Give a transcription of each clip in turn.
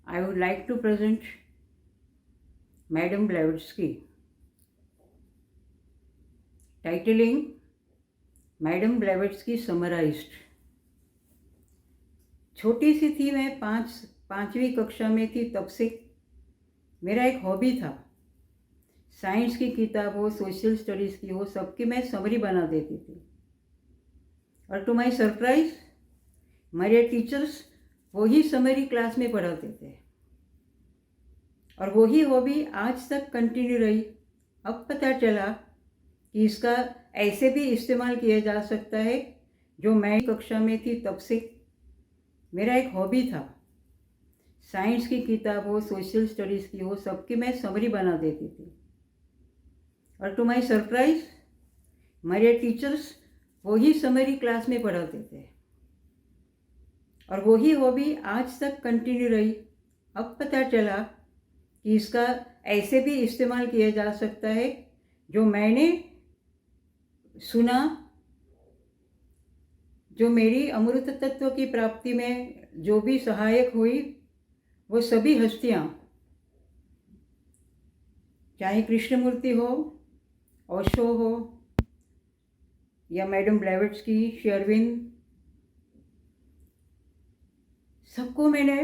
I would like to present Madam Blavatsky, titling madam Blavatsky summarised. छोटी सी थी मैं, पाँचवीं कक्षा में थी, तब से मेरा एक हॉबी था, साइंस की किताब हो, सोशल स्टडीज़ की हो, सबकी मैं समरी बना देती थी। और टू माय सरप्राइज मेरे टीचर्स वही समरी क्लास में पढ़ाते थे और वही हॉबी आज तक कंटिन्यू रही। अब पता चला कि इसका ऐसे भी इस्तेमाल किया जा सकता है। जो मैं कक्षा में थी तब से मेरा एक हॉबी था, साइंस की किताब हो, सोशल स्टडीज़ की हो, सबकी मैं समरी बना देती थी। और टू माय सरप्राइज मेरे टीचर्स वही समरी क्लास में पढ़ाते थे और वही हॉबी आज तक कंटिन्यू रही। अब पता चला कि इसका ऐसे भी इस्तेमाल किया जा सकता है। जो मैंने सुना, जो मेरी अमृत तत्व की प्राप्ति में जो भी सहायक हुई, वो सभी हस्तियाँ, चाहे कृष्णमूर्ति हो, ओशो हो या मैडम ब्लेवेट्स्की, शेरविन, सबको मैंने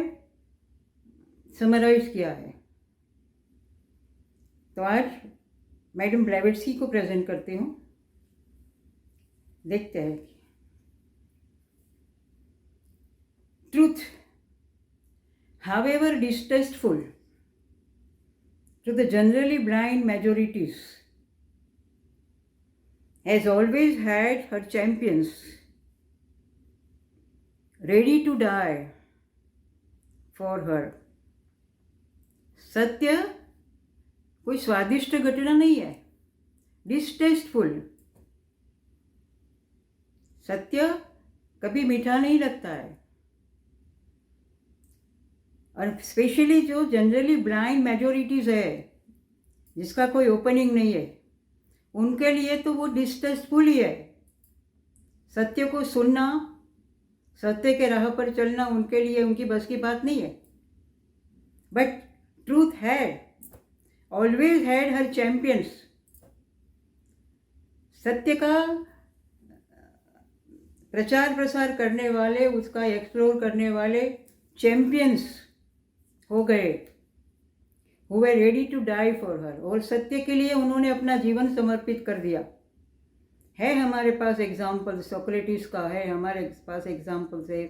समराइज किया है। तो आज मैडम ब्लेवेट्स्की को प्रेजेंट करती हूँ। देखते हैं। Truth, however distasteful to the generally blind majorities, has always had her champions ready to die for her. सत्य कोई स्वादिष्ट घटना नहीं है, डिस्टेस्टफुल। सत्य कभी मीठा नहीं लगता है। और स्पेशली जो जनरली ब्लाइंड मेजोरिटीज़ है, जिसका कोई ओपनिंग नहीं है, उनके लिए तो वो डिस्टेस्टफुल ही है। सत्य को सुनना, सत्य के राह पर चलना उनके लिए उनकी बस की बात नहीं है। But truth had always had her champions. सत्य का प्रचार प्रसार करने वाले, उसका एक्सप्लोर करने वाले चैम्पियंस हो गए, who were ready to die for her। और सत्य के लिए उन्होंने अपना जीवन समर्पित कर दिया है। हमारे पास एग्जाम्पल सोक्रेटिस का है, हमारे पास एग्जाम्पल्स है,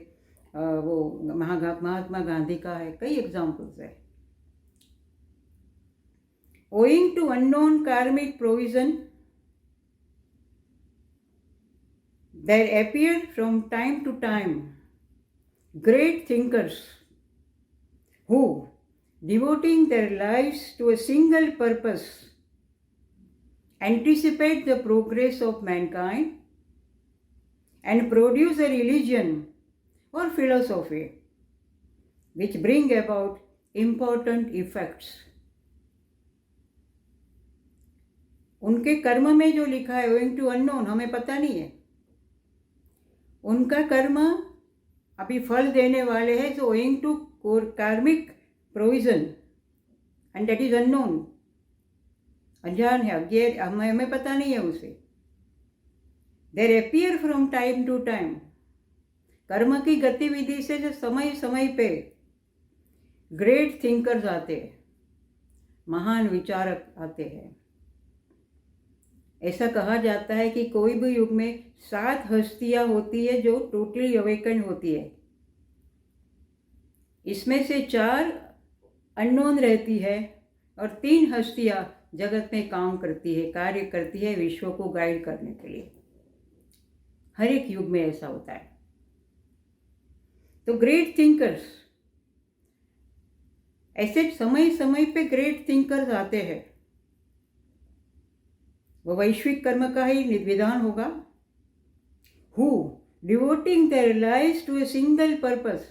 वो महात्मा गांधी का है, कई एग्जाम्पल्स है। Owing to unknown karmic provision, there appeared from time to time great thinkers who, devoting their lives to a single purpose, anticipate the progress of mankind and produce a religion or philosophy which bring about important effects। उनके कर्म में जो लिखा है owing to unknown, हमें पता नहीं है। उनका कर्म अभी फल देने वाले हैं, जो owing to karmic provision and that is unknown, अनजान है, अज्ञेय, हमें पता नहीं है उसे। There appear from time to time, कर्म की गतिविधि से जो समय समय पे ग्रेट थिंकर्स आते हैं, महान विचारक आते हैं। ऐसा कहा जाता है कि कोई भी युग में 7 हस्तियां होती है जो टोटली अवेकन होती है। इसमें से 4 अननोन रहती है और 3 हस्तियां जगत में काम करती है, कार्य करती है, विश्व को गाइड करने के लिए। हर एक युग में ऐसा होता है। तो ग्रेट थिंकर्स, ऐसे समय समय पे ग्रेट थिंकर्स आते हैं। वो वैश्विक कर्म का ही विधान होगा। Who devoting their lives to a single purpose,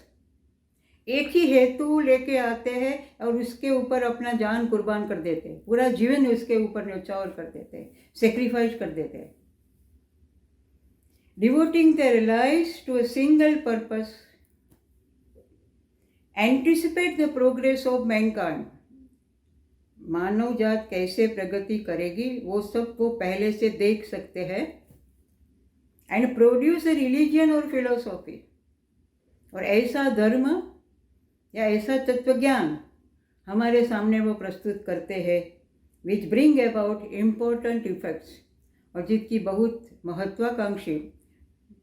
एक ही हेतु लेके आते हैं और उसके ऊपर अपना जान कुर्बान कर देते हैं, पूरा जीवन उसके ऊपर न्यौछावर कर देते हैं, सेक्रीफाइस कर देते हैं। Devoting their lives to a single purpose anticipate the progress of mankind, मानव जात कैसे प्रगति करेगी वो सब वो पहले से देख सकते हैं। एंड प्रोड्यूस ए रिलीजन और फिलोसॉफी, और ऐसा धर्म या ऐसा तत्वज्ञान हमारे सामने वो प्रस्तुत करते हैं विच ब्रिंग अबाउट इम्पोर्टेंट इफेक्ट्स, और जिसकी बहुत महत्वाकांक्षी,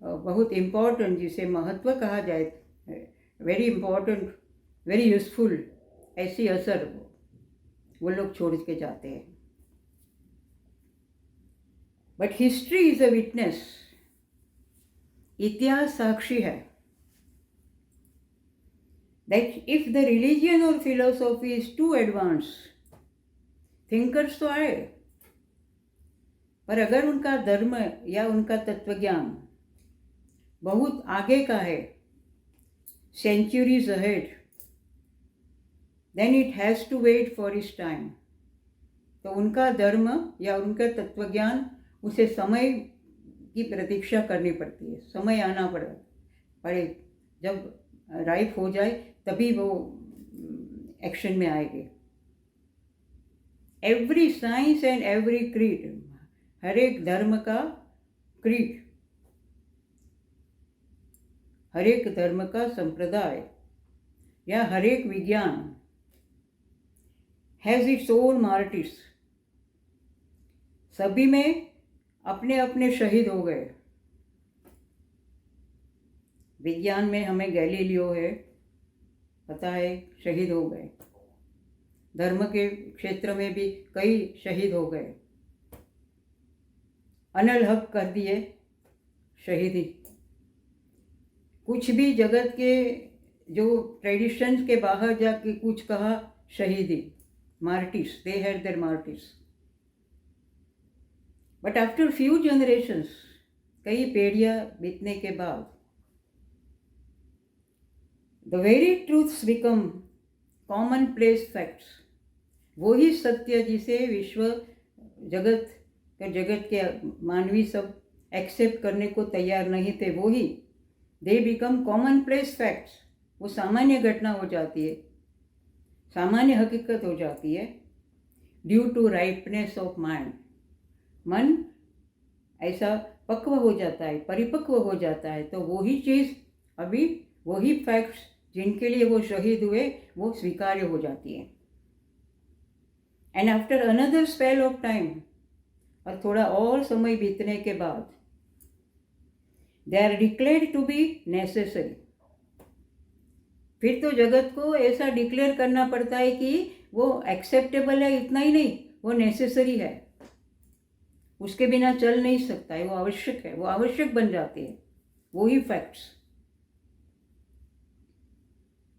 बहुत इम्पोर्टेंट, जिसे महत्व कहा जाए, वेरी इम्पोर्टेंट, वेरी यूजफुल, ऐसी असर वो लोग छोड़ के जाते हैं। But history is a witness, इतिहास साक्षी है, दैट इफ द रिलीजन और philosophy is too advance, thinkers तो आए, पर अगर उनका धर्म या उनका तत्वज्ञान बहुत आगे का है, centuries ahead, then it has to wait for its time. तो उनका धर्म या उनका तत्वज्ञान, उसे समय की प्रतीक्षा करनी पड़ती है, समय आना पड़े, जब राइप हो जाए तभी वो एक्शन में आएंगे। Every science and every creed, हर एक धर्म का क्रीड, हर एक धर्म का संप्रदाय या हर एक विज्ञान हैज़ इट्स ओन मार्टिर्स, सभी में अपने अपने शहीद हो गए। विज्ञान में हमें गैलीलियो है, पता है, शहीद हो गए। धर्म के क्षेत्र में भी कई शहीद हो गए, अनल हक कर दिए, शहीदी। कुछ भी जगत के जो ट्रेडिशंस के बाहर जाके कुछ कहा, शहीदी, martyrs, they had their martyrs. But after few generations, कई पीढ़ियाँ बीतने के बाद, द वेरी ट्रूथ्स बिकम कॉमन प्लेस फैक्ट्स, वही सत्य जिसे विश्व जगत के मानवी सब एक्सेप्ट करने को तैयार नहीं थे, वही दे बिकम कॉमन प्लेस फैक्ट्स, वो सामान्य घटना हो जाती है, सामान्य हकीकत हो जाती है, ड्यू टू राइपनेस ऑफ माइंड। मन ऐसा पक्व हो जाता है, परिपक्व हो जाता है, तो वही चीज़, अभी वही फैक्ट्स जिनके लिए वो शहीद हुए, वो स्वीकार्य हो जाती है। And after another spell of time, और थोड़ा और समय बीतने के बाद, they are declared to be necessary. फिर तो जगत को ऐसा डिक्लेयर करना पड़ता है कि वो एक्सेप्टेबल है, इतना ही नहीं, वो नेसेसरी है, उसके बिना चल नहीं सकता है, वो आवश्यक है, वो आवश्यक बन जाती है, वही फैक्ट्स।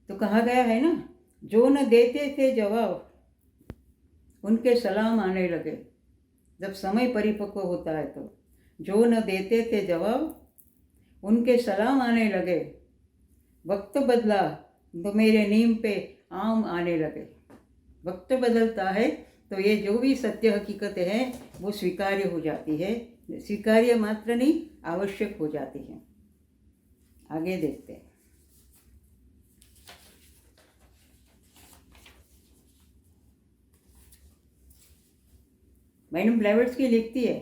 तो कहा गया है ना, जो न देते थे जवाब उनके सलाम आने लगे। जब समय परिपक्व होता है तो जो न देते थे जवाब उनके सलाम आने लगे। वक्त बदला तो मेरे नीम पे आम आने लगे। वक्त बदलता है तो ये जो भी सत्य हकीकतें हैं वो स्वीकार्य हो जाती है, स्वीकार्य मात्र नहीं, आवश्यक हो जाती है। आगे देखते हैं। मैडम ब्लेवेट्स्की लिखती है,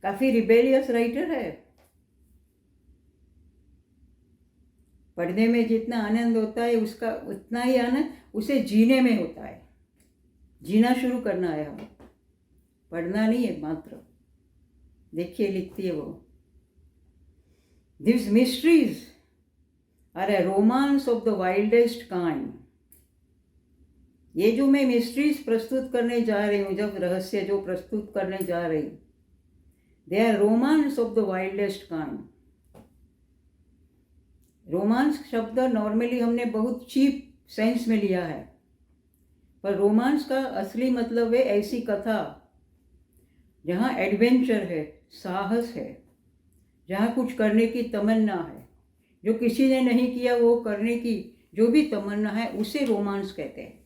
काफ़ी रिबेलियस राइटर है। पढ़ने में जितना आनंद होता है उसका उतना ही आनंद उसे जीने में होता है। जीना शुरू करना है हमें, पढ़ना नहीं है मात्र। देखिए लिखती है वो, this mysteries are a romance of the wildest kind. ये जो मैं मिस्ट्रीज प्रस्तुत करने जा रही हूँ, जब रहस्य जो प्रस्तुत करने जा रही हूँ, they are romance of the wildest kind. Romance शब्द नॉर्मली हमने बहुत चीप सेंस में लिया है, पर रोमांस का असली मतलब है ऐसी कथा जहाँ एडवेंचर है, साहस है, जहाँ कुछ करने की तमन्ना है, जो किसी ने नहीं किया वो करने की जो भी तमन्ना है उसे रोमांस कहते हैं।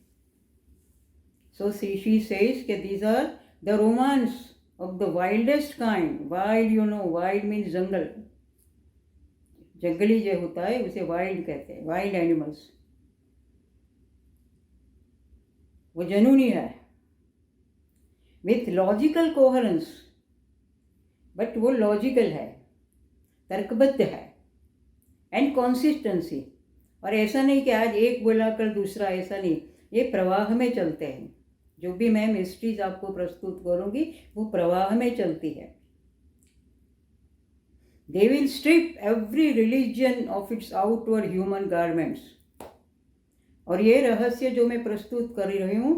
So she says that these are the romance of the wildest kind. Wild, you know, wild means jungle. जंगली जो होता है उसे वाइल्ड कहते हैं, वाइल्ड एनिमल्स। वो जनूनी है, विथ लॉजिकल कोहरेंस, बट वो लॉजिकल है, तर्कबद्ध है, एंड कंसिस्टेंसी। और ऐसा नहीं कि आज एक बोला कल दूसरा, ऐसा नहीं, ये प्रवाह में चलते हैं। जो भी मैं मिस्ट्रीज आपको प्रस्तुत करूंगी वो प्रवाह में चलती है। They will strip every religion of its outward human garments. और ये रहस्य जो मैं प्रस्तुत कर रही हूँ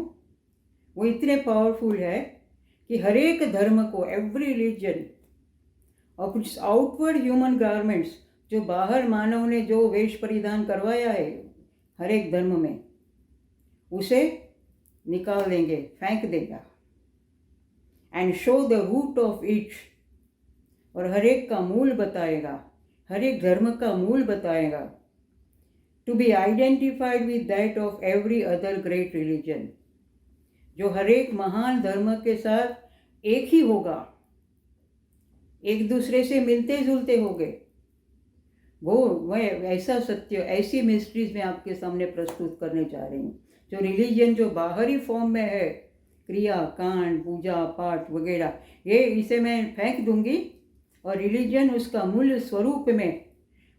वो इतने पावरफुल है कि हर एक धर्म को, every religion of its outward human garments, जो बाहर मानव ने जो वेश परिधान करवाया है हर एक धर्म में, उसे निकाल देंगे, फेंक देगा। And show the root of each, और हर एक का मूल बताएगा, हर एक धर्म का मूल बताएगा। To be identified with that of every other great religion, जो हर एक महान धर्म के साथ एक ही होगा, एक दूसरे से मिलते जुलते होंगे। वो ऐसा सत्य, ऐसी मिस्ट्रीज मैं आपके सामने प्रस्तुत करने जा रही हूँ। जो रिलीजन जो बाहरी फॉर्म में है, क्रिया कांड पूजा पाठ वगैरह, ये इसे मैं फेंक दूंगी और रिलीजन उसका मूल स्वरूप में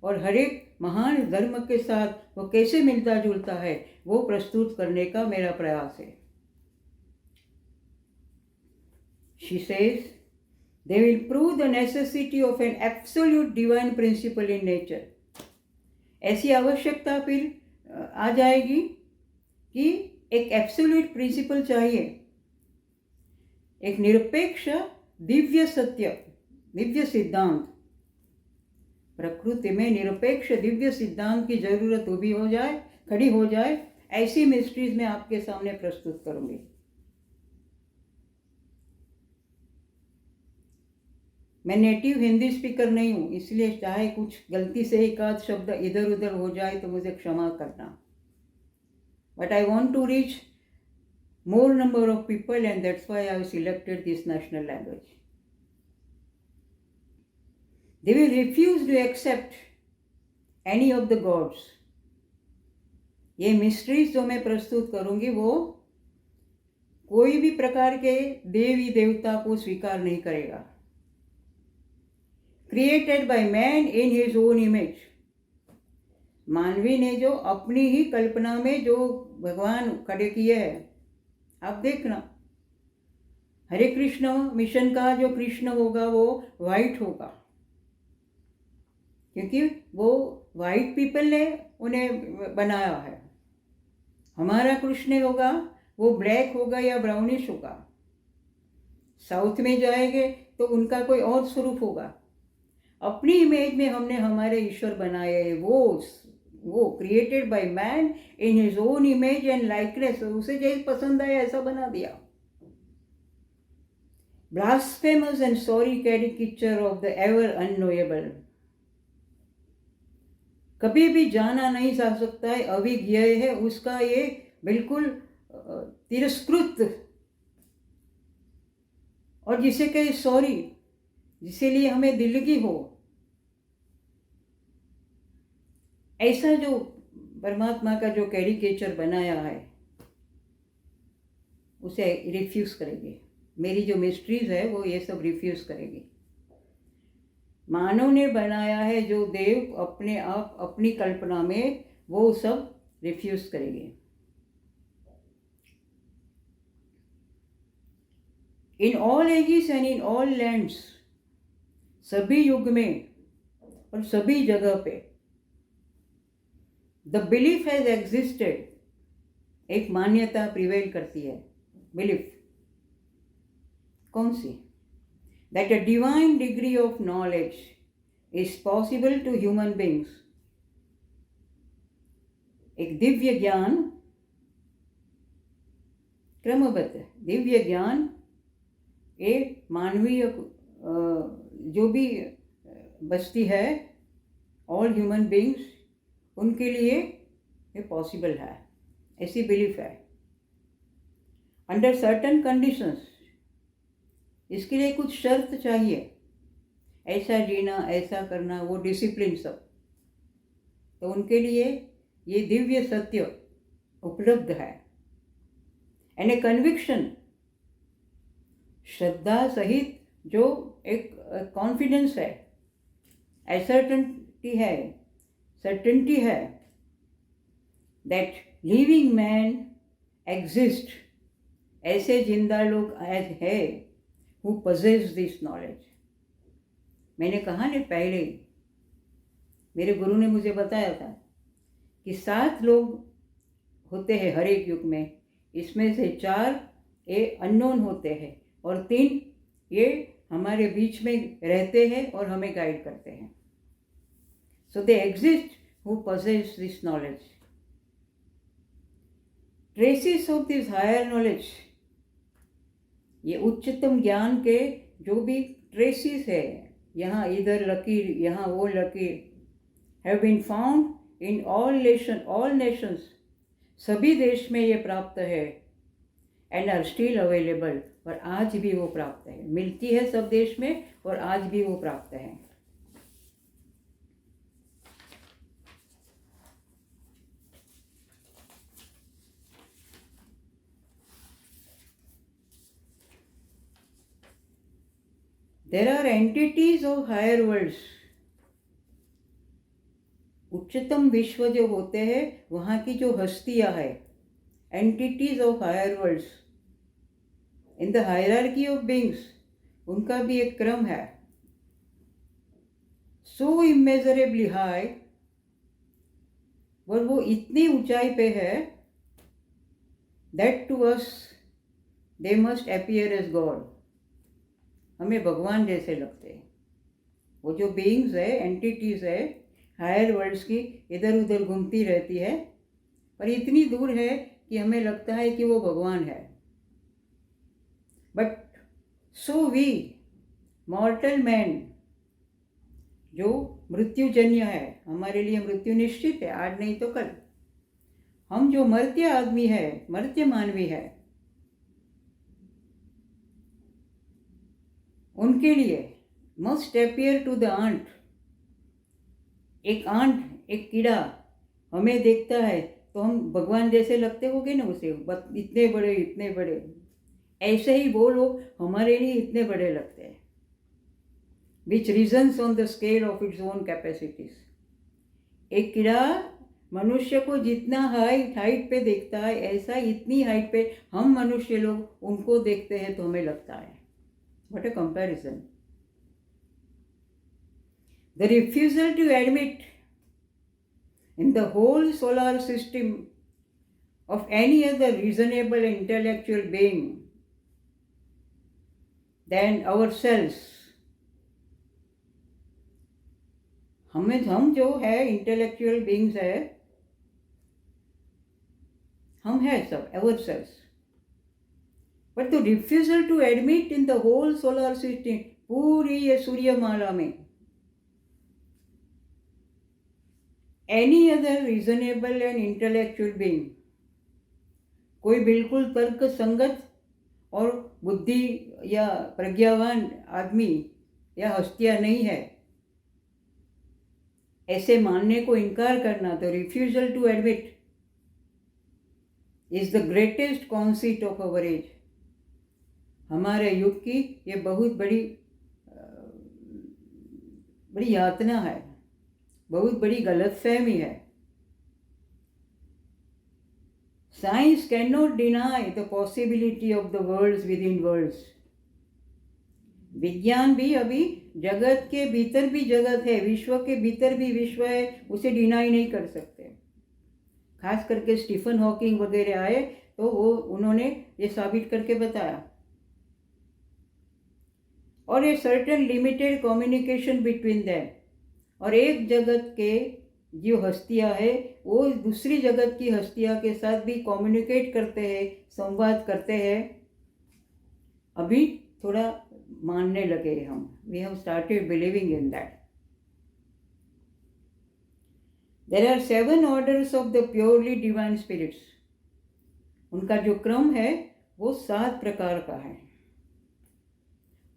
और हर एक महान धर्म के साथ वो कैसे मिलता जुलता है वो प्रस्तुत करने का मेरा प्रयास है। She says, they will prove the necessity of an absolute divine principle in nature. ऐसी आवश्यकता फिर आ जाएगी कि एक एब्सोल्यूट प्रिंसिपल चाहिए, एक निरपेक्ष दिव्य सत्य, दिव्य सिद्धांत। प्रकृति में निरपेक्ष दिव्य सिद्धांत की जरूरत ऊभी हो जाए, खड़ी हो जाए, ऐसी मिस्ट्रीज मैं आपके सामने प्रस्तुत करूंगी। मैं नेटिव हिंदी स्पीकर नहीं हूँ, इसलिए चाहे कुछ गलती से एक आध शब्द इधर उधर हो जाए तो मुझे क्षमा करना। But I want to reach more number of people, and that's why I have selected this national language. They will refuse to accept any of the gods. ये मिस्ट्रीज जो मैं प्रस्तुत करूंगी वो कोई भी प्रकार के देवी देवता को स्वीकार नहीं करेगा। Created by man in his own image, मानवी ने जो अपनी ही कल्पना में जो भगवान खड़े किए हैं। आप देखना, हरे कृष्ण मिशन का जो कृष्ण होगा वो वाइट होगा, क्योंकि वो वाइट पीपल ने उन्हें बनाया है। हमारा कृष्ण होगा वो ब्लैक होगा या ब्राउनिश होगा। साउथ में जाएंगे तो उनका कोई और स्वरूप होगा। अपनी इमेज में हमने हमारे ईश्वर बनाए हैं, वो created by man in his own image and likeness, उसे जैसे पसंद आया ऐसा बना दिया। Blasphemous and sorry caricature of the ever unknowable, कभी भी जाना नहीं जा सकता है, अविज्ञ है उसका ये बिल्कुल तिरस्कृत, और जिसे कहे सॉरी, जिसे लिए हमें दिलगी हो, ऐसा जो परमात्मा का जो कैरिकेचर बनाया है उसे रिफ्यूज करेंगे। मेरी जो मिस्ट्रीज है वो ये सब रिफ्यूज करेगी। मानव ने बनाया है जो देव अपने आप अपनी कल्पना में, वो सब रिफ्यूज करेंगे। In all ages and in all lands, सभी युग में और सभी जगह पे द बिलीफ हैज एग्जिस्टेड, एक मान्यता प्रिवेल करती है। बिलीफ कौन सी? That a divine degree of knowledge is possible to human beings, एक दिव्य ज्ञान, क्रमबद्ध दिव्य ज्ञान, एक मानवीय जो भी बस्ती है, ऑल ह्यूमन बींग्स, उनके लिए ये पॉसिबल है, ऐसी बिलीफ है। अंडर सर्टन कंडीशंस, इसके लिए कुछ शर्त चाहिए, ऐसा जीना, ऐसा करना, वो डिसिप्लिन सब, तो उनके लिए ये दिव्य सत्य उपलब्ध है। एंड ए कन्विक्शन, श्रद्धा सहित जो एक कॉन्फिडेंस है, एसर्टेनिटी है, सर्टेनिटी है दैट लिविंग मैन एग्जिस्ट, ऐसे जिंदा लोग आज है हु पजेस दिस नॉलेज। मैंने कहा ना पहले, मेरे गुरु ने मुझे बताया था कि 7 लोग होते हैं हर एक युग में, इसमें से 4 ये अननोन होते हैं और 3 ये हमारे बीच में रहते हैं और हमें गाइड करते हैं। So they exist who possess this knowledge. Traces of this higher knowledge, ये उच्चतम ज्ञान के जो भी ट्रेसिस है, यहाँ इधर लकीर, यहाँ वो लकीर, have been found in all nations, सभी देश में ये प्राप्त है, एंड आर स्टिल अवेलेबल, और आज भी वो प्राप्त है, मिलती है सब देश में और आज भी वो प्राप्त है। There are entities of higher worlds. उच्चतम विश्व जो होते हैं वहाँ की जो हस्तियाँ है, entities of higher worlds in the hierarchy of beings, उनका भी एक क्रम है। सो इमेजरेबली हाई, और वो इतनी ऊंचाई पे है that to us they must appear as god, हमें भगवान जैसे लगते हैं। वो जो बीइंग्स है, एंटिटीज है हायर वर्ल्ड्स की, इधर उधर घूमती रहती है और इतनी दूर है कि हमें लगता है कि वो भगवान है। But so we mortal man, जो मृत्युजन्य है, हमारे लिए मृत्यु निश्चित है, आज नहीं तो कल। हम जो मर्त्य आदमी है, मर्त्य मानवी है, उनके लिए must appear to the ant. एक आंट, एक कीड़ा हमें देखता है तो हम भगवान जैसे लगते होंगे ना उसे, इतने बड़े इतने बड़े, ऐसे ही वो लोग हमारे लिए इतने बड़े लगते हैं। Which reasons on the scale of its own capacities. एक कीड़ा मनुष्य को जितना हाइट पे देखता है, ऐसा इतनी हाइट पे हम मनुष्य लोग उनको देखते हैं तो हमें लगता है। What a comparison. The refusal to admit in the whole solar system of any other reasonable intellectual being than ourselves. हम जो है इंटेलेक्चुअल बीइंग्स है, हम है सब ourselves. But the refusal to admit in the whole solar system, पूरी ये सूर्यमाला में, any other reasonable and intellectual being, कोई बिल्कुल तर्क संगत और बुद्धि या प्रज्ञावान आदमी या हस्तियाँ नहीं है, ऐसे मानने को इनकार करना, तो refusal to admit is the greatest conceit of our age. हमारे युग की ये बहुत बड़ी यातना है, बहुत बड़ी गलतफहमी है। Science can not deny the possibility of the worlds within worlds. विज्ञान भी अभी जगत के भीतर भी जगत है, विश्व के भीतर भी विश्व है, उसे डिनाई नहीं कर सकते। खास करके स्टीफन हॉकिंग वगैरह आए तो वो उन्होंने ये साबित करके बताया। और a certain limited communication between them, और एक जगत के जो हस्तियाँ है वो दूसरी जगत की हस्तियाँ के साथ भी कम्युनिकेट करते हैं, संवाद करते हैं। अभी थोड़ा मानने लगे हम, we have started believing in that. There are 7 orders of the purely divine spirits. उनका जो क्रम है वो 7 प्रकार का है।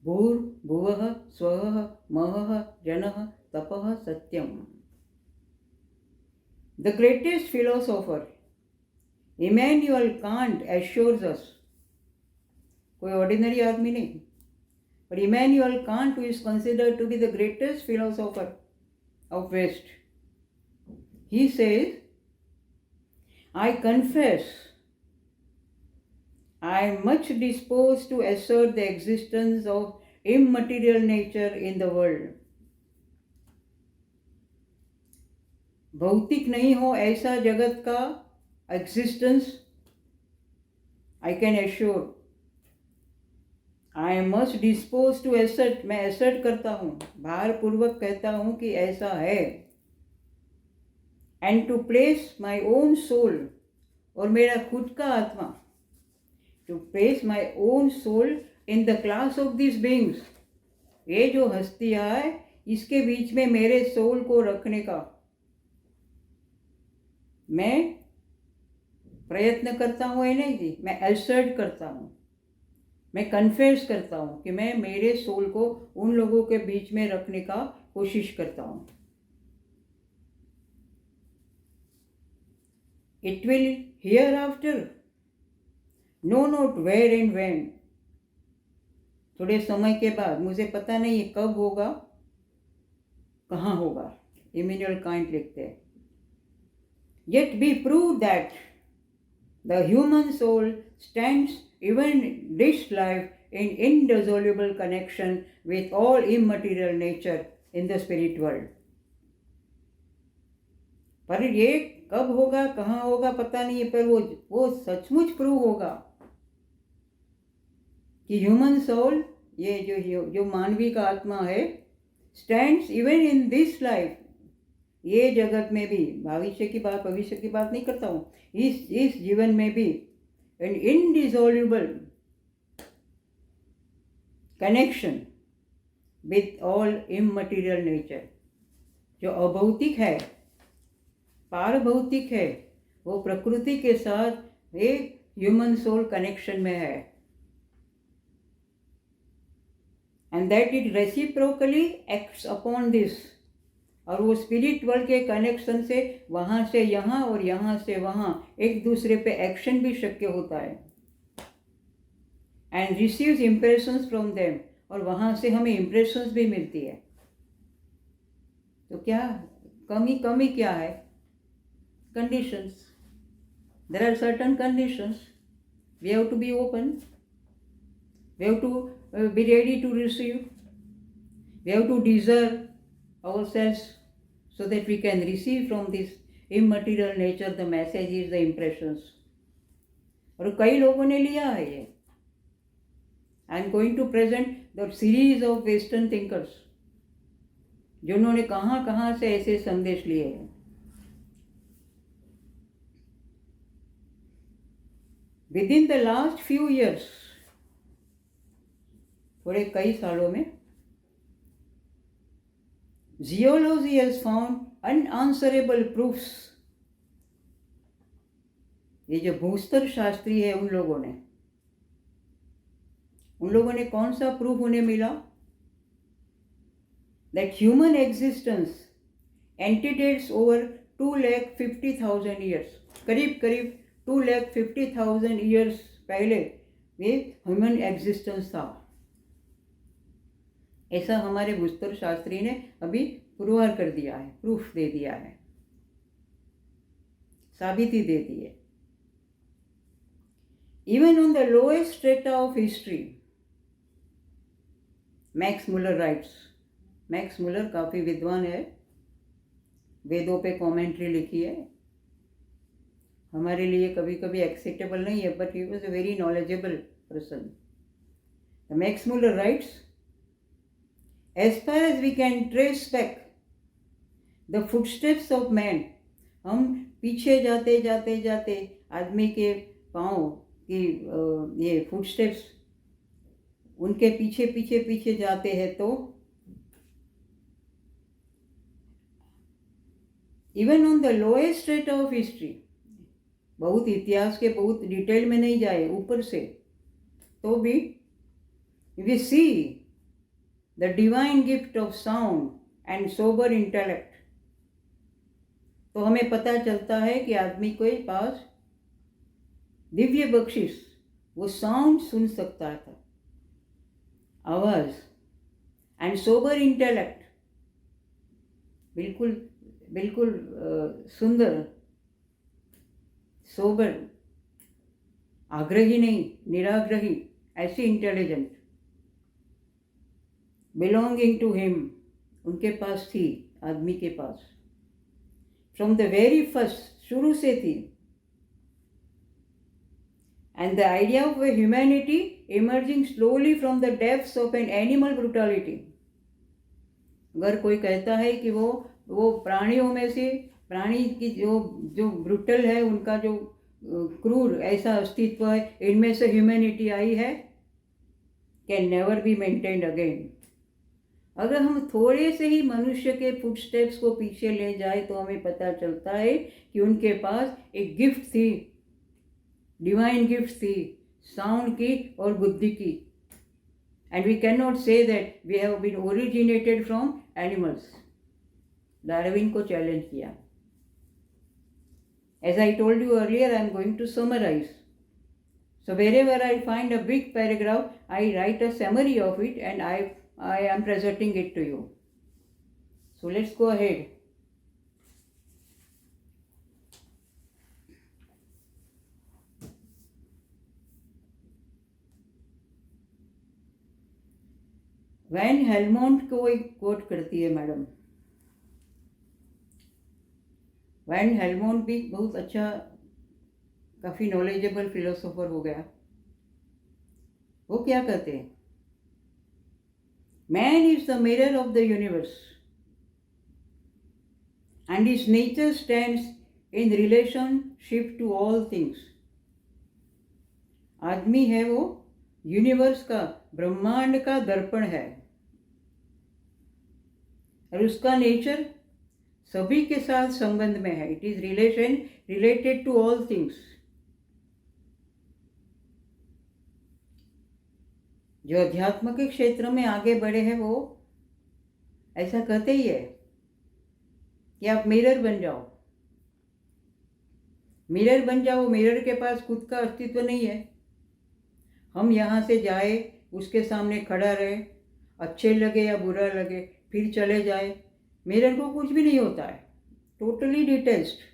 भूर्भुवः स्वः महः जनः तपः सत्यम। The greatest philosopher Immanuel Kant assures us, कोई ऑर्डिनरी आदमी नहीं, but Immanuel Kant, who is considered to be the greatest philosopher of West, he says, I confess I am much disposed to assert the existence of immaterial nature in the world. भौतिक नहीं हो ऐसा जगत का existence I can assure, I am much dispose to assert, मैं assert करता हूँ, भारपूर्वक कहता हूँ कि ऐसा है, and to place my own soul, और मेरा खुद का आत्मा, to place my own soul in the class of this beings, ये जो हस्तियाँ है इसके बीच में मेरे सोल को रखने का मैं प्रयत्न करता हूँ, ये नहीं जी, मैं एसर्ट करता हूँ, मैं कन्फेस करता हूँ कि मैं मेरे सोल को उन लोगों के बीच में रखने का कोशिश करता हूँ. It will hereafter know not where and when, थोड़े समय के बाद, मुझे पता नहीं है कब होगा, कहाँ होगा. इमैनुअल कांट लिखते हैं, yet be proved that the human soul stands even this life in indissoluble connection with all immaterial nature in the spirit world. पर ये कब होगा, कहाँ होगा पता नहीं है, पर वो सचमुच प्रूव होगा कि ह्यूमन सोल, ये जो मानवी का आत्मा है, stands even in this life, ये जगत में भी, भविष्य की बात नहीं करता हूँ, इस जीवन में भी an indissoluble connection with all immaterial nature, जो अभौतिक है, पारभौतिक है, वो प्रकृति के साथ एक ह्यूमन सोल कनेक्शन में है, and that it reciprocally acts upon this, और वो स्पिरिट वर्ल्ड के कनेक्शन से वहाँ से यहाँ और यहाँ से वहाँ एक दूसरे पे एक्शन भी शक्य होता है, and receives impressions from them, और वहाँ से हमें इम्प्रेशंस भी मिलती है. तो क्या कमी क्या है? Conditions. There are certain conditions, we have to be open, we have to be ready to receive, we have to deserve ourselves so that we can receive from this immaterial nature the messages, the impressions. और कई लोगों ने लिया है ये. I am going to present the series of Western thinkers जिन्होंने कहाँ से ऐसे संदेश लिए हैं. Within the last few years, थोड़े कई सालों में, Zoology has found unanswerable proofs. ये जो भूस्तर शास्त्री है, उन लोगों ने कौन सा प्रूफ उन्हें मिला? That human existence antedates over 2,50,000 years. करीब 2,50,000 years पहले ये ह्यूमन एग्जिस्टेंस था. ऐसा हमारे भूस्तर शास्त्री ने अभी पुरवार कर दिया है, प्रूफ दे दिया है, साबिती दे दी है. Even on the lowest strata of history, Max Muller rights. Max Muller काफ़ी विद्वान है, वेदों पे कमेंट्री लिखी है, हमारे लिए कभी कभी एक्सेप्टेबल नहीं है, but he was a very knowledgeable person. Max Muller rights, as far as we can trace back the footsteps of man, हम पीछे जाते जाते जाते आदमी के पाँव की ये फुटस्टेप्स, उनके पीछे पीछे पीछे जाते हैं, तो even on the lowest strata of history, बहुत इतिहास के बहुत डिटेल में नहीं जाए, ऊपर से, तो भी we see the divine gift of sound and sober intellect. तो हमें पता चलता है कि आदमी के पास दिव्य बख्शिश, वो साउंड सुन सकता था, आवाज, एंड सोबर इंटेलेक्ट, बिल्कुल बिल्कुल सुंदर, सोबर, आग्रही नहीं, निराग्रही, ऐसी इंटेलिजेंट, बिलोंगिंग टू हिम, उनके पास थी, आदमी के पास, फ्रॉम द वेरी फर्स्ट, शुरू से थी. And the idea of a humanity emerging slowly from the depths of an animal brutality. अगर कोई कहता है कि वो प्राणियों में से, प्राणी की जो ब्रूटल है, उनका जो क्रूर ऐसा अस्तित्व है, इनमें से ह्यूमैनिटी आई है, can never be maintained again. अगर हम थोड़े से ही मनुष्य के फुटस्टेप्स को पीछे ले जाए तो हमें पता चलता है कि उनके पास एक गिफ्ट थी, डिवाइन गिफ्ट थी, साउंड की और बुद्धि की. And we can not say that we have been originated from animals. Darwin को चैलेंज किया. As I told you earlier, I am going to summarise. So wherever I find a big paragraph, I write a summary of it and I am presenting it to you. So let's go ahead. Van Helmont को एक coat करती है madam. Van Helmont भी बहुत अच्छा, काफ़ी knowledgeable philosopher हो गया. वो क्या कहते हैं? Man is the mirror of the universe and his nature stands in relationship to all things. आदमी है वो यूनिवर्स का, ब्रह्मांड का दर्पण है, और उसका नेचर सभी के साथ संबंध में है. It is related to all things. जो अध्यात्म के क्षेत्र में आगे बढ़े हैं वो ऐसा कहते ही है कि आप मिरर बन जाओ. मिरर बन जाओ. मिरर के पास खुद का अस्तित्व नहीं है. हम यहाँ से जाए, उसके सामने खड़ा रहे, अच्छे लगे या बुरा लगे, फिर चले जाए, मिरर को कुछ भी नहीं होता है. Totally detached.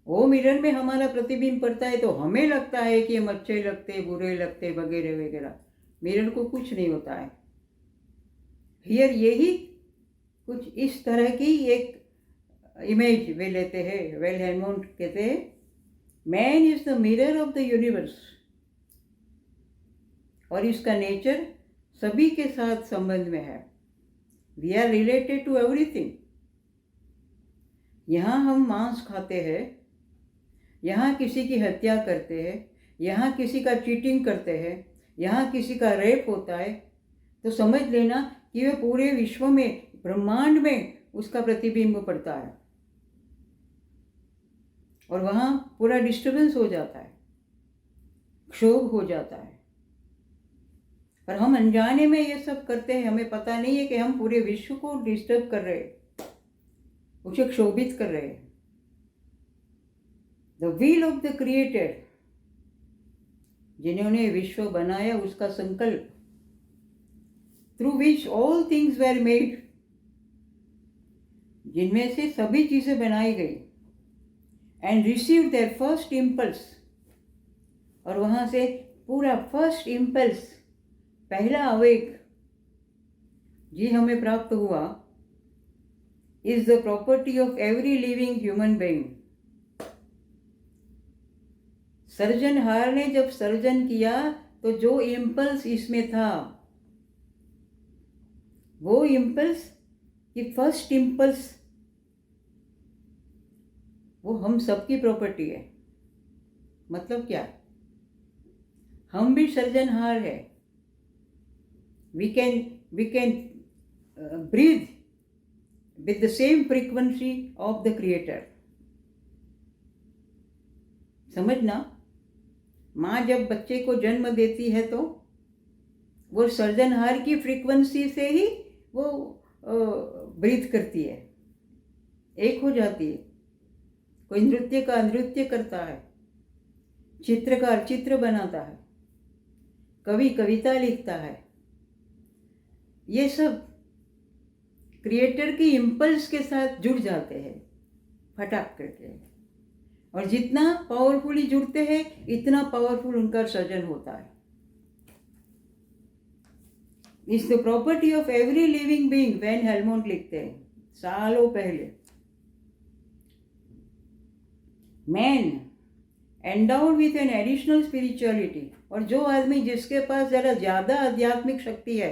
वो मिरर में हमारा प्रतिबिंब पड़ता है तो हमें लगता है कि हम अच्छे लगते, बुरे लगते, वगैरह वगैरह. मिरर को कुछ नहीं होता है. हियर यही कुछ इस तरह की एक इमेज वे लेते हैं. वेल हेलमोंट कहते हैं, man is the mirror of the universe, और इसका नेचर सभी के साथ संबंध में है. We are related to everything. यहाँ हम मांस खाते हैं, यहाँ किसी की हत्या करते हैं, यहाँ किसी का चीटिंग करते हैं, यहाँ किसी का रेप होता है, तो समझ लेना कि वह पूरे विश्व में, ब्रह्मांड में उसका प्रतिबिंब पड़ता है, और वहाँ पूरा डिस्टर्बेंस हो जाता है, क्षोभ हो जाता है. पर हम अनजाने में ये सब करते हैं. हमें पता नहीं है कि हम पूरे विश्व को डिस्टर्ब कर रहे हैं, उसे क्षोभित कर रहे हैं. The will of the creator, जिन्होंने विश्व बनाया, उसका संकल्प, through which all things were made, जिनमें से सभी चीजें बनाई गई, and receive there first impulse, और वहां से पूरा फर्स्ट इम्पल्स, पहला आवेग जी हमें प्राप्त हुआ, is the property of every living human being. सर्जनहार ने जब सर्जन किया तो जो इम्पल्स इसमें था, वो इम्पल्स की फर्स्ट इम्पल्स, वो हम सबकी प्रॉपर्टी है. मतलब क्या? हम भी सर्जनहार है. We can breathe with the same frequency of the creator. समझना, माँ जब बच्चे को जन्म देती है तो वो सर्जनहार की फ्रीक्वेंसी से ही वो ब्रीथ करती है, एक हो जाती है. कोई नृत्य का नृत्य करता है, चित्रकार चित्र बनाता है, कवि कविता लिखता है। ये सब क्रिएटर की इम्पल्स के साथ जुड़ जाते हैं फटाक करके, और जितना पावरफुली जुड़ते हैं इतना पावरफुल उनका सर्जन होता है। Is the property of every living being, van Helmont लिखते हैं सालों पहले। Man endowed with an additional spirituality, और जो आदमी जिसके पास ज़रा ज़्यादा आध्यात्मिक शक्ति है,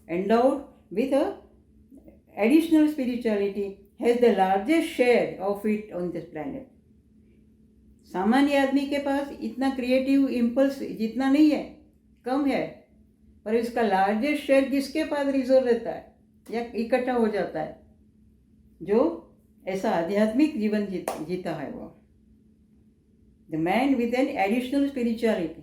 endowed with a additional spirituality, has the largest share of it on this planet. सामान्य आदमी के पास इतना क्रिएटिव इम्पल्स जितना नहीं है, कम है, पर इसका लार्जेस्ट शेयर किसके पास रिजर्व रहता है या इकट्ठा हो जाता है? जो ऐसा आध्यात्मिक जीवन जीता है वो, the man with N additional spirituality.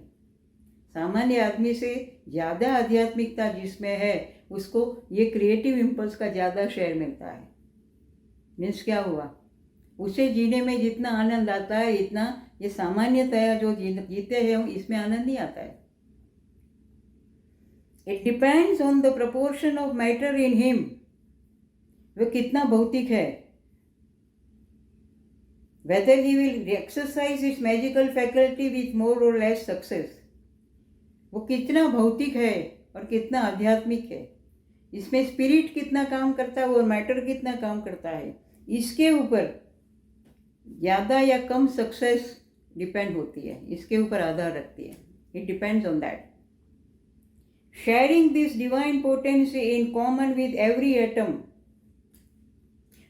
सामान्य आदमी से ज़्यादा आध्यात्मिकता जिसमें है उसको ये क्रिएटिव इम्पल्स का ज़्यादा शेयर मिलता है। मीन्स क्या हुआ, उसे जीने में जितना आनंद आता है इतना ये सामान्यतया जो जीते हैं इसमें आनंद नहीं आता है। It depends on the proportion of matter in him, वो कितना भौतिक है, whether he will exercise its magical faculty with more or less success। वो कितना भौतिक है और कितना आध्यात्मिक है, इसमें स्पिरिट कितना काम करता है और मैटर कितना काम करता है, इसके ऊपर ज़्यादा या कम सक्सेस डिपेंड होती है, इसके ऊपर आधार रखती है। It depends on that. Sharing this divine potency in common with every atom,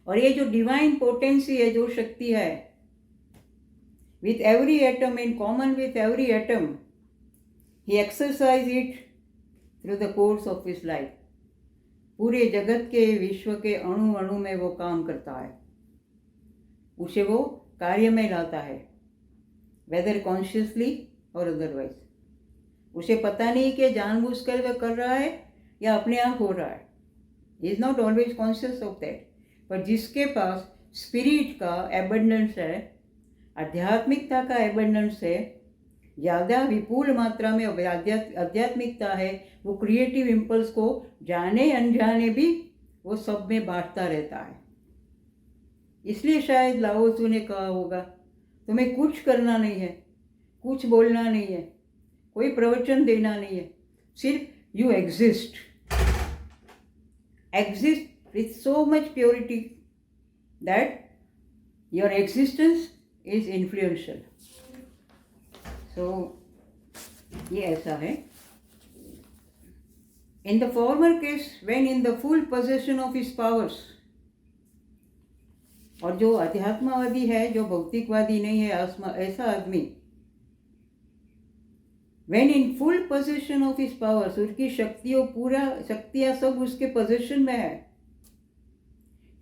और ये जो डिवाइन पोटेंसी है, जो शक्ति है, with every atom, in common with every atom, he exercise it through the course of his life। पूरे जगत के विश्व के अणु अणु में वो काम करता है, उसे वो कार्य में लाता है, वेदर कॉन्शियसली और अदरवाइज। उसे पता नहीं कि जानबूझकर वह कर रहा है या अपने आप हो रहा है, he is not always conscious of that. पर जिसके पास स्पिरिट का एबंडेंस है, आध्यात्मिकता का एबंडेंस है, ज़्यादा विपुल मात्रा में आध्यात्मिकता है, वो क्रिएटिव इम्पल्स को जाने अनजाने भी वो सब में बांटता रहता है। इसलिए शायद लाओ त्सु ने कहा होगा, तुम्हें कुछ करना नहीं है, कुछ बोलना नहीं है, कोई प्रवचन देना नहीं है, सिर्फ you exist with so much purity that your existence is influential. So ये ऐसा है। In the former case when in the full possession of his powers, और जो अध्यात्मवादी है, जो भौतिकवादी नहीं है, ऐसा आदमी, when in full possession of his powers, उसकी शक्तियाँ सब उसके पोजेशन में है,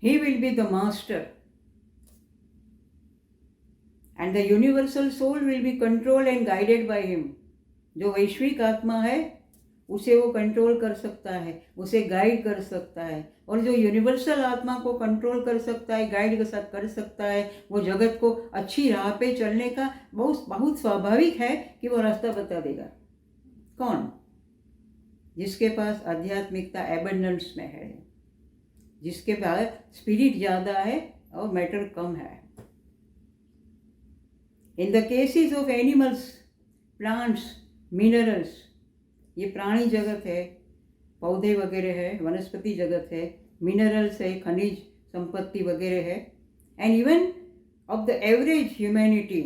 he will be the master and the universal soul will be controlled and guided by him। जो वैश्विक आत्मा है उसे वो कंट्रोल कर सकता है, उसे गाइड कर सकता है, और जो यूनिवर्सल आत्मा को कंट्रोल कर सकता है, गाइड कर सकता है, वो जगत को अच्छी राह पे चलने का बहुत स्वाभाविक है कि वो रास्ता बता देगा। कौन? जिसके पास आध्यात्मिकता एबंडेंस में है, जिसके पास स्पिरिट ज़्यादा है और मैटर कम है। In the cases of animals, plants, minerals, ये प्राणी जगत है, पौधे वगैरह है, वनस्पति जगत है, मिनरल्स है, खनिज संपत्ति वगैरह है, and even of the average humanity,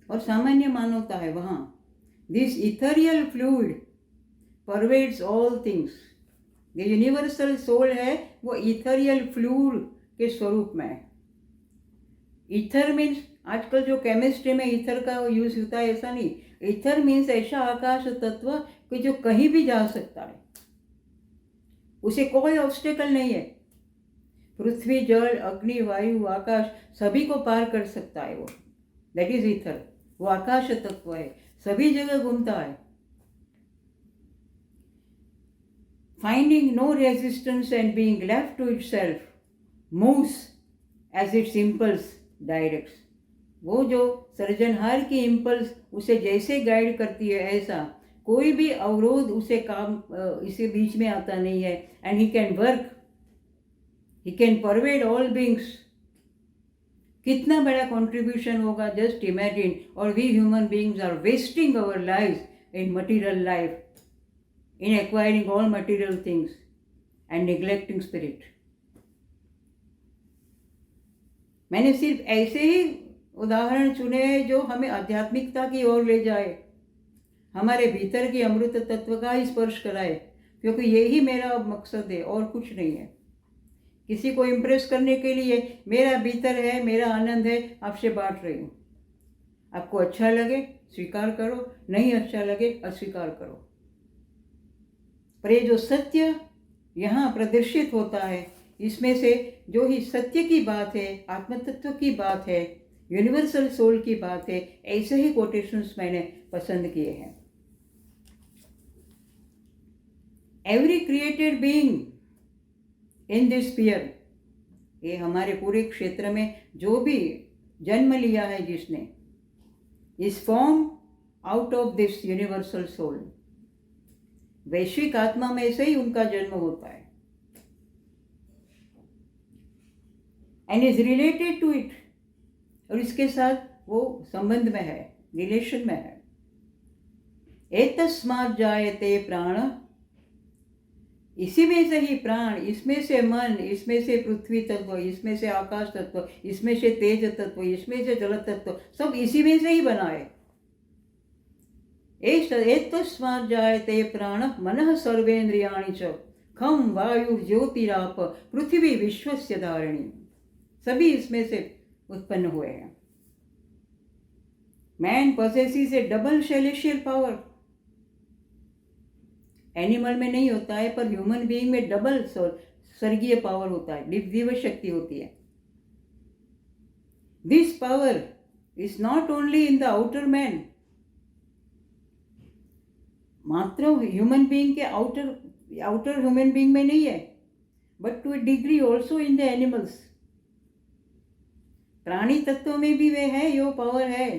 और सामान्य मानवता है वहाँ, this ethereal fluid pervades all things. The universal soul है वो इथरियल फ्लूइड के स्वरूप में है। ईथर मीन्स, आजकल जो केमिस्ट्री में ईथर का यूज होता है ऐसा नहीं, ईथर मीन्स ऐसा आकाश तत्व कि जो कहीं भी जा सकता है, उसे कोई ऑब्स्टेकल नहीं है। पृथ्वी, जल, अग्नि, वायु, आकाश सभी को पार कर सकता है वो, दैट इज ईथर। वो आकाश तत्व है, सभी जगह घूमता है। Finding no resistance and being left to itself, moves as its impulse directs. वो जो सृजनहार की इम्पल्स उसे जैसे गाइड करती है, ऐसा कोई भी अवरोध उसे इसे बीच में आता नहीं है. And he can work, he can pervade all beings. कितना बड़ा कंट्रीब्यूशन होगा, जस्ट इमेजिन. और we human beings are wasting our life in material life, in acquiring all material things and neglecting spirit. मैंने सिर्फ ऐसे ही उदाहरण चुने हैं जो हमें आध्यात्मिकता की ओर ले जाए, हमारे भीतर की अमृत तत्व का ही स्पर्श कराए, क्योंकि यही मेरा मकसद है और कुछ नहीं है. किसी को इम्प्रेस करने के लिए मेरा भीतर है, मेरा आनंद है, आपसे बांट रही हूँ. आपको अच्छा लगे स्वीकार करो, नहीं अच्छा लगे अस्वीकार करो. पर ये जो सत्य यहाँ प्रदर्शित होता है, इसमें से जो ही सत्य की बात है, आत्मतत्व की बात है, यूनिवर्सल सोल की बात है, ऐसे ही कोटेशंस मैंने पसंद किए हैं. Every created being in this sphere, ये हमारे पूरे क्षेत्र में जो भी जन्म लिया है जिसने, is form out of this universal soul. वैश्विक आत्मा में से ही उनका जन्म होता है. And is related to it, और इसके साथ वो संबंध में है, रिलेशन में है. एतस्मात् जायते प्राण, इसी में से ही प्राण, इसमें से मन, इसमें से पृथ्वी तत्व, इसमें से आकाश तत्व, इसमें से तेज तत्व, इसमें से जल तत्व, सब इसी में से ही बना है. एतस्मात् जायते प्राण मनः सर्वेन्द्रियाणि च खम वायु ज्योतिराप पृथ्वी विश्वस्य धारिणी. सभी इसमें से उत्पन्न हुए हैं. Man possesses a double celestial power. Animal में नहीं होता है, पर ह्यूमन बीइंग में डबल स्वर्गीय पावर होता है, दिव्य शक्ति होती है. This power is not only in the outer man, मात्र ह्यूमन बीइंग के आउटर ह्यूमन बीइंग में नहीं है, but to a degree also in the animals. प्राणी तत्व में भी वे है, यो पावर है.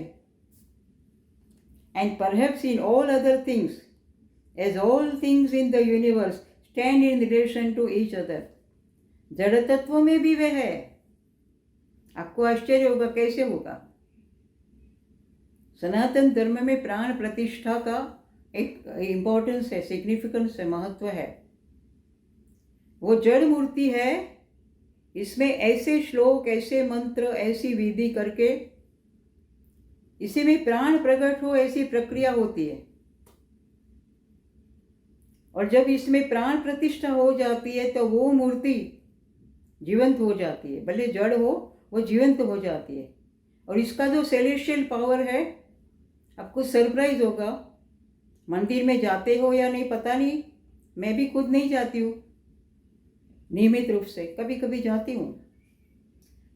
And perhaps in all other things, as all things in the universe stand in relation to each other. जड़ तत्व में भी वह है. आपको आश्चर्य होगा कैसे होगा. सनातन धर्म में प्राण प्रतिष्ठा का एक इम्पोर्टेंस है, सिग्निफिकेंस है, महत्व है. वो जड़ मूर्ति है, इसमें ऐसे श्लोक, ऐसे मंत्र, ऐसी विधि करके इसी में प्राण प्रकट हो, ऐसी प्रक्रिया होती है. और जब इसमें प्राण प्रतिष्ठा हो जाती है तो वो मूर्ति जीवंत हो जाती है. भले जड़ हो, वो जीवंत हो जाती है. और इसका जो सेलेशियल पावर है, आपको सरप्राइज होगा. मंदिर में जाते हो या नहीं पता नहीं, मैं भी खुद नहीं जाती हूँ नियमित रूप से, कभी कभी जाती हूँ.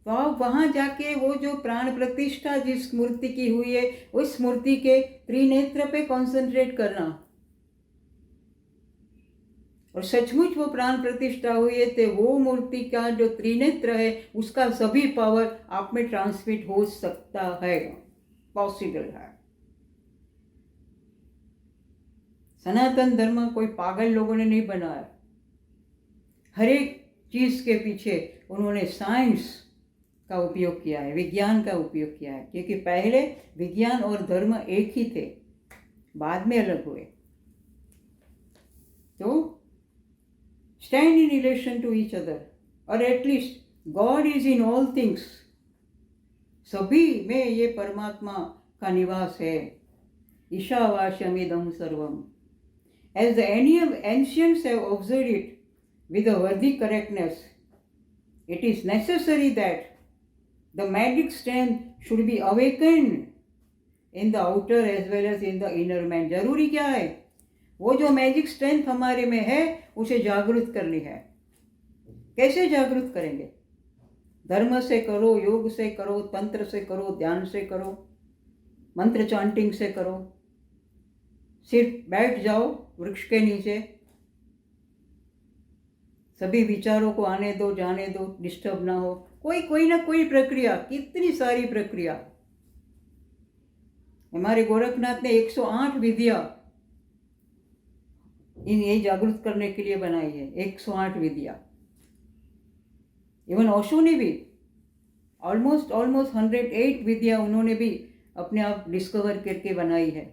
तो आप वहाँ जाके वो जो प्राण प्रतिष्ठा जिस मूर्ति की हुई है, उस मूर्ति के त्रिनेत्र पे कॉन्सेंट्रेट करना. और सचमुच वो प्राण प्रतिष्ठा हुई है तो वो मूर्ति का जो त्रिनेत्र है, उसका सभी पावर आप में ट्रांसमिट हो सकता है, पॉसिबल है. सनातन धर्म कोई पागल लोगों ने नहीं बनाया. हर एक चीज के पीछे उन्होंने साइंस का उपयोग किया है, विज्ञान का उपयोग किया है. क्योंकि पहले विज्ञान और धर्म एक ही थे, बाद में अलग हुए. तो stand in relation to each other, or at least God is in all things. सभी में ये परमात्मा का निवास है. ईशावास्यमिदं सर्वम. As the ancients have observed it with a worthy correctness, it is necessary that the magic strength should be awakened in the outer as well as in the inner man. जरूरी क्या है, वो जो मैजिक स्ट्रेंथ हमारे में है उसे जागृत करनी है. कैसे जागृत करेंगे? धर्म से करो, योग से करो, तंत्र से करो, ध्यान से करो, मंत्र चांटिंग से करो. सिर्फ बैठ जाओ वृक्ष के नीचे, सभी विचारों को आने दो, जाने दो, डिस्टर्ब ना हो। कोई ना कोई प्रक्रिया, कितनी सारी प्रक्रिया। हमारे गोरखनाथ ने 108 विधियां इन ये जागरूक करने के लिए बनाई है। 108 विधियां। इवन ओशो ने भी ऑलमोस्ट 108 विधियां उन्होंने भी अपने आप डिस्कवर करके बनाई है।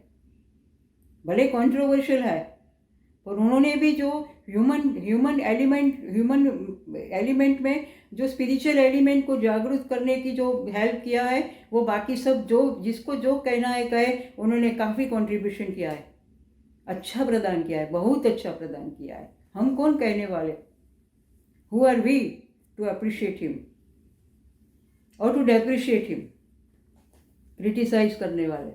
भले कंट्रोवर्शियल है, पर उन्होंने भी जो ह्यूमन एलिमेंट में जो स्पिरिचुअल एलिमेंट को जागरूक करने की जो हेल्प किया है, वो बाकी सब जो जिसको जो कहना है कहे, उन्होंने काफ़ी कंट्रीब्यूशन किया है, अच्छा प्रदान किया है, बहुत अच्छा प्रदान किया है। हम कौन कहने वाले? Who are we to appreciate him और टू डेप्रिशिएट हिम? क्रिटिसाइज करने वाले।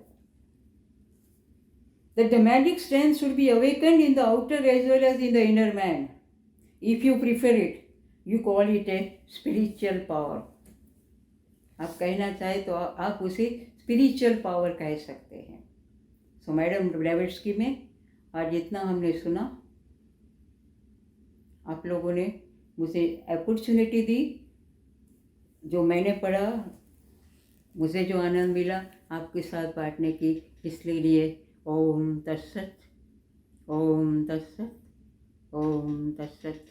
That the magic strength should be awakened in the outer as well as in the inner man. If you prefer it, you call it a spiritual power. आप कहना चाहे तो आप उसे spiritual power कह सकते हैं। सो मैडम ब्लेवेट्स्की में आज इतना हमने सुना। आप लोगों ने मुझे अपॉर्चुनिटी दी, जो मैंने पढ़ा, मुझे जो आनंद मिला आपके साथ बांटने की, इसलिए ओम तत्सत, ओम तत्सत, ओम तत्सत।